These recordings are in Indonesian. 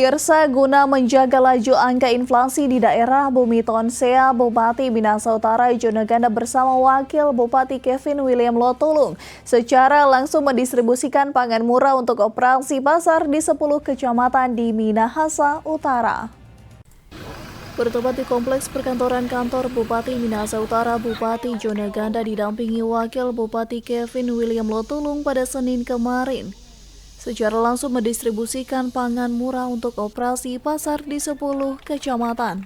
Pemirsa, guna menjaga laju angka inflasi di daerah Bumi Tonsea, Bupati Minahasa Utara Ijo Neganda bersama Wakil Bupati Kevin William Lotulung secara langsung mendistribusikan pangan murah untuk operasi pasar di 10 kecamatan di Minahasa Utara. Bertempat di kompleks perkantoran kantor Bupati Minahasa Utara, Bupati Ijo Neganda didampingi Wakil Bupati Kevin William Lotulung pada Senin kemarin secara langsung mendistribusikan pangan murah untuk operasi pasar di 10 kecamatan.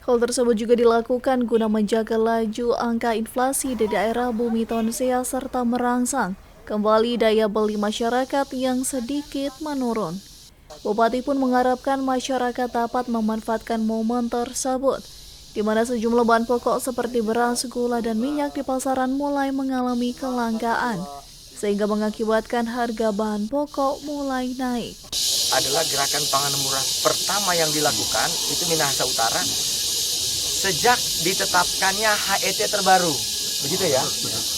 Hal tersebut juga dilakukan guna menjaga laju angka inflasi di daerah Bumi Tonsea serta merangsang kembali daya beli masyarakat yang sedikit menurun. Bupati pun mengharapkan masyarakat dapat memanfaatkan momen tersebut, di mana sejumlah bahan pokok seperti beras, gula, dan minyak di pasaran mulai mengalami kelangkaan, sehingga mengakibatkan harga bahan pokok mulai naik. Adalah gerakan pangan murah pertama yang dilakukan itu Minahasa Utara sejak ditetapkannya HET terbaru, begitu ya.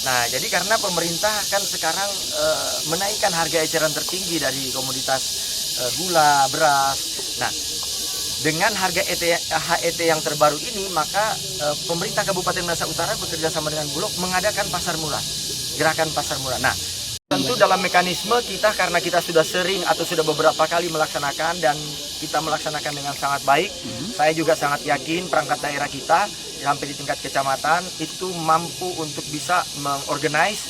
Nah, jadi karena pemerintah kan sekarang menaikkan harga eceran tertinggi dari komoditas gula, beras. Nah, dengan harga HET yang terbaru ini, maka pemerintah Kabupaten Minahasa Utara bekerja sama dengan Bulog mengadakan pasar murah, gerakan pasar murah. Nah, tentu dalam mekanisme kita, karena kita sudah sering atau sudah beberapa kali melaksanakan dan kita melaksanakan dengan sangat baik, saya juga sangat yakin perangkat daerah kita sampai di tingkat kecamatan itu mampu untuk bisa mengorganize,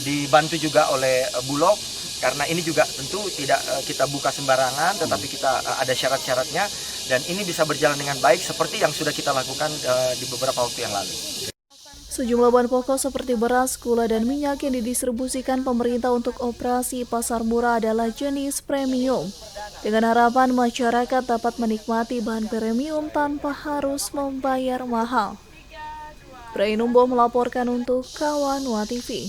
dibantu juga oleh Bulog, karena ini juga tentu tidak kita buka sembarangan, tetapi kita ada syarat-syaratnya, dan ini bisa berjalan dengan baik seperti yang sudah kita lakukan di beberapa waktu yang lalu. Sejumlah bahan pokok seperti beras, gula, dan minyak yang didistribusikan pemerintah untuk operasi pasar murah adalah jenis premium, dengan harapan masyarakat dapat menikmati bahan premium tanpa harus membayar mahal. Brainumbo melaporkan untuk Kawan Wa TV.